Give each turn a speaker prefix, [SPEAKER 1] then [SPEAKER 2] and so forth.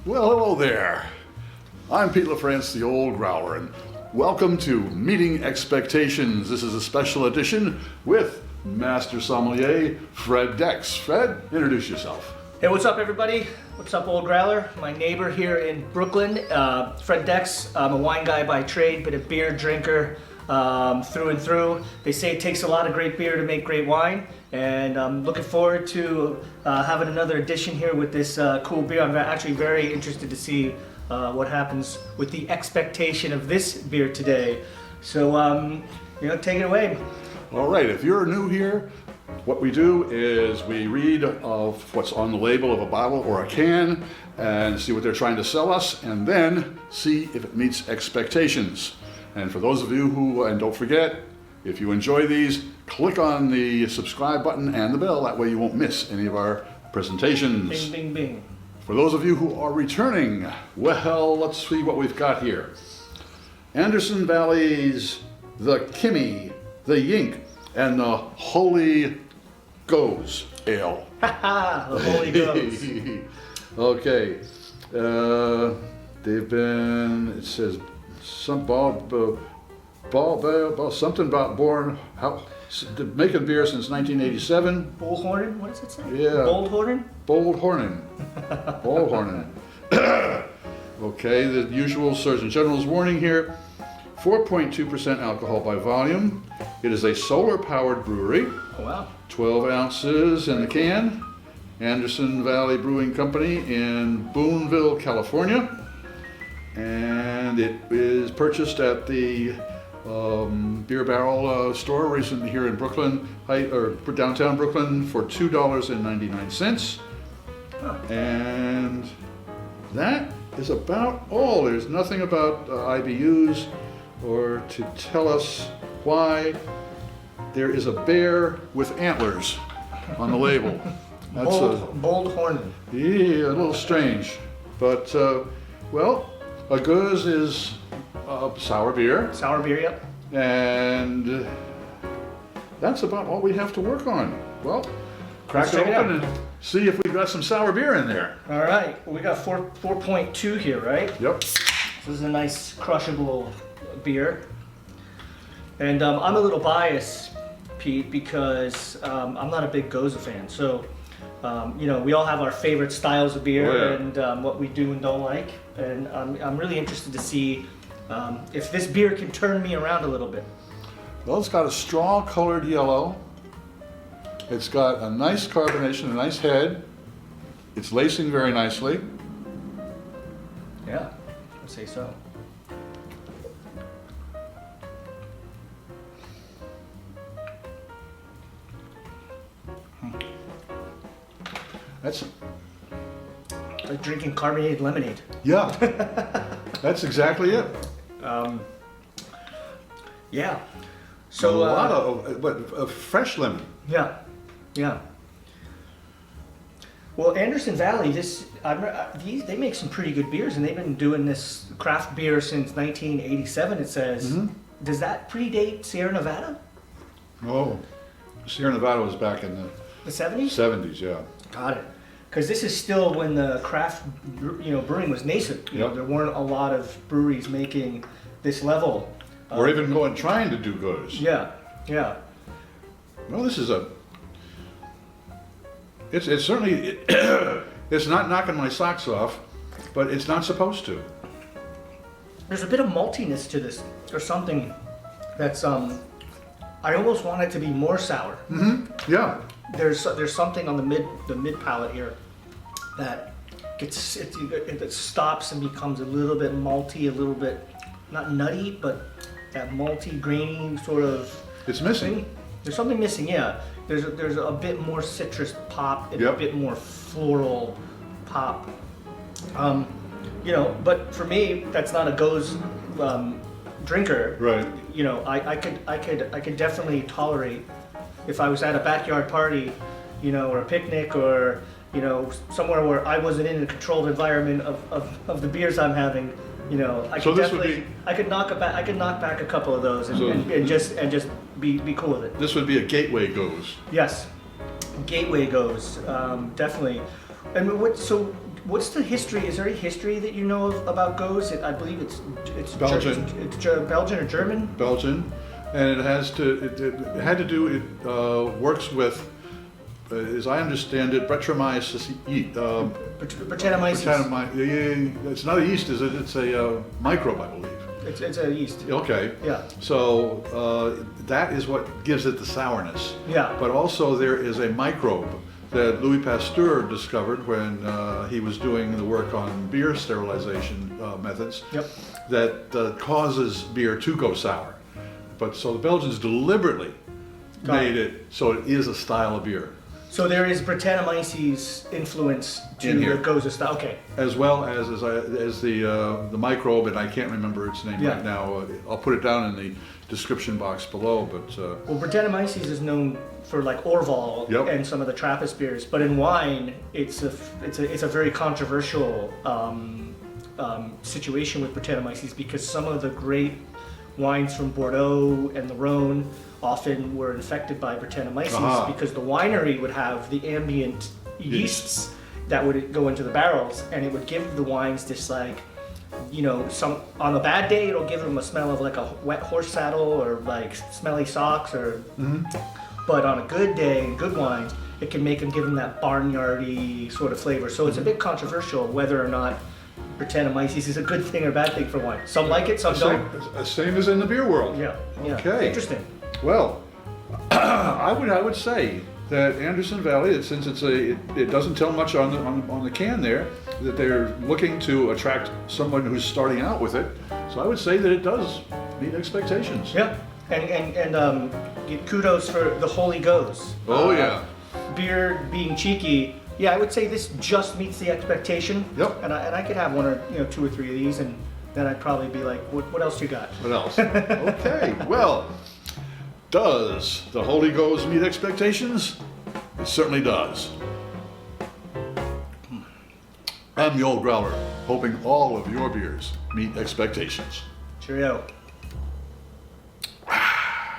[SPEAKER 1] Well, hello there. I'm Pete LaFrance, the old growler, and welcome to Meeting Expectations. This is a special edition with Master Sommelier Fred Dex. Fred, introduce yourself.
[SPEAKER 2] Hey, what's up, everybody? What's up, old growler? My neighbor here in Brooklyn, Fred Dex. I'm a wine guy by trade, but a beer drinker through and through. They say it takes a lot of great beer to make great wine, and I'm looking forward to having another edition here with this cool beer. I'm actually very interested to see what happens with the expectation of this beer today. So, take it away.
[SPEAKER 1] All right, if you're new here, what we do is we read of what's on the label of a bottle or a can and see what they're trying to sell us, and then see if it meets expectations. And for those of you who, and don't forget, if you enjoy these, click on the subscribe button and the bell. That way you won't miss any of our presentations.
[SPEAKER 2] Bing, bing, bing.
[SPEAKER 1] For those of you who are returning, well, let's see what we've got here. Anderson Valley's The Kimmy, The Yink, and the Holy Gose Ale.
[SPEAKER 2] Haha, the Holy Gose.
[SPEAKER 1] Okay, they've been, it says, something about making beer since 1987.
[SPEAKER 2] Bullhorn? What does it say?
[SPEAKER 1] Yeah.
[SPEAKER 2] Boldhorn?
[SPEAKER 1] Boldhorn. Boldhorn. Okay, the usual Surgeon General's warning here. 4.2% alcohol by volume. It is a solar-powered brewery.
[SPEAKER 2] Oh, wow.
[SPEAKER 1] 12 ounces in the can. Anderson Valley Brewing Company in Boonville, California. And it is purchased at the Beer Barrel store recently here in Brooklyn, downtown Brooklyn, for $2.99.
[SPEAKER 2] Oh.
[SPEAKER 1] And that is about all. There's nothing about IBUs or to tell us why there is a bear with antlers on the label. That's
[SPEAKER 2] Boldhorn.
[SPEAKER 1] yeah, a little strange. But, well, a Gose is sour beer.
[SPEAKER 2] Sour beer, yep.
[SPEAKER 1] And that's about all we have to work on. Well, crack it open and see if we've got some sour beer in there.
[SPEAKER 2] All right, well, we got 4.2 here, right?
[SPEAKER 1] Yep.
[SPEAKER 2] This is a nice crushable beer. And I'm a little biased, Pete, because I'm not a big Gose fan. So, we all have our favorite styles of beer.
[SPEAKER 1] Oh, yeah.
[SPEAKER 2] And what we do and don't like. And I'm really interested to see if this beer can turn me around a little bit.
[SPEAKER 1] Well, it's got a straw colored yellow. It's got a nice carbonation, a nice head. It's lacing very nicely.
[SPEAKER 2] Yeah, I'd say so.
[SPEAKER 1] That's,
[SPEAKER 2] Like drinking carbonated lemonade.
[SPEAKER 1] yeah, that's exactly it.
[SPEAKER 2] Yeah. So
[SPEAKER 1] a lot of fresh lemon.
[SPEAKER 2] Yeah, yeah. Well, Anderson Valley, they make some pretty good beers, and they've been doing this craft beer since 1987. It says.
[SPEAKER 1] Mhm.
[SPEAKER 2] Does that predate Sierra Nevada?
[SPEAKER 1] Oh, Sierra Nevada was back in
[SPEAKER 2] The 70s?
[SPEAKER 1] 70s, yeah.
[SPEAKER 2] Got it. Because this is still when the craft, brewing was nascent.
[SPEAKER 1] Yep.
[SPEAKER 2] There weren't a lot of breweries making this level.
[SPEAKER 1] Or even trying to do Gose.
[SPEAKER 2] Yeah, yeah.
[SPEAKER 1] Well, this is it's certainly, it's not knocking my socks off, but it's not supposed to.
[SPEAKER 2] There's a bit of maltiness to this, or something that's, I almost want it to be more sour.
[SPEAKER 1] Mm-hmm, yeah.
[SPEAKER 2] There's something on the mid palate here that it stops and becomes a little bit malty, a little bit, not nutty, but that malty, grainy sort of.
[SPEAKER 1] It's missing.
[SPEAKER 2] There's something missing, yeah. There's a bit more citrus pop and
[SPEAKER 1] Yep.
[SPEAKER 2] a bit more floral pop. But for me, that's not a Gose drinker.
[SPEAKER 1] Right.
[SPEAKER 2] I could definitely tolerate if I was at a backyard party, or a picnic, or somewhere where I wasn't in a controlled environment of the beers I'm having. I
[SPEAKER 1] So
[SPEAKER 2] could
[SPEAKER 1] this would
[SPEAKER 2] definitely, I could knock back a couple of those and just be cool with it.
[SPEAKER 1] This would be a gateway Gose.
[SPEAKER 2] Yes, gateway Gose, definitely. And what's the history? Is there any history that you know of about Gose? I believe it's
[SPEAKER 1] Belgian.
[SPEAKER 2] It's Belgian or German?
[SPEAKER 1] Belgian, and it has to. It had to do. It works with, as I understand it, Brettanomyces.
[SPEAKER 2] Brettanomyces.
[SPEAKER 1] It's not a yeast, is it? It's a microbe, I believe.
[SPEAKER 2] It's a yeast.
[SPEAKER 1] Okay.
[SPEAKER 2] Yeah.
[SPEAKER 1] So that is what gives it the sourness.
[SPEAKER 2] Yeah.
[SPEAKER 1] But also there is a microbe that Louis Pasteur discovered when he was doing the work on beer sterilization methods.
[SPEAKER 2] Yep.
[SPEAKER 1] That causes beer to go sour. But so the Belgians deliberately made it so it is a style of beer.
[SPEAKER 2] So there is Brettanomyces influence to
[SPEAKER 1] In here.
[SPEAKER 2] the Gose style. Okay.
[SPEAKER 1] As well as the microbe, and I can't remember its name
[SPEAKER 2] Yeah.
[SPEAKER 1] right now. I'll put it down in the description box below. But
[SPEAKER 2] Well, Brettanomyces is known for like Orval
[SPEAKER 1] Yep.
[SPEAKER 2] and some of the Trappist beers, but in wine, it's a very controversial situation with Brettanomyces because some of the great wines from Bordeaux and the Rhone often were infected by Brettanomyces
[SPEAKER 1] Aha.
[SPEAKER 2] because the winery would have the ambient yeasts that would go into the barrels, and it would give the wines this like, you know, some on a bad day it'll give them a smell of like a wet horse saddle or like smelly socks or. But on a good day, good wines, it can make them give them that barnyardy sort of flavor. So it's a bit controversial whether or not Brettanomyces is a good thing or bad thing for wine. Some like it, some don't.
[SPEAKER 1] same as in the beer world.
[SPEAKER 2] Yeah.
[SPEAKER 1] Okay.
[SPEAKER 2] Interesting.
[SPEAKER 1] Well, I would say that Anderson Valley, since it doesn't tell much on the can there, that they're looking to attract someone who's starting out with it. So I would say that it does meet expectations.
[SPEAKER 2] Yeah. And get kudos for the Holy Gose.
[SPEAKER 1] Oh yeah.
[SPEAKER 2] Beer being cheeky. Yeah, I would say this just meets the expectation.
[SPEAKER 1] Yep.
[SPEAKER 2] And I could have one or two or three of these, and then I'd probably be like, what else you got?
[SPEAKER 1] What else? Okay. Well, does the Holy Gose meet expectations? It certainly does. I'm the old growler, hoping all of your beers meet expectations.
[SPEAKER 2] Cheerio.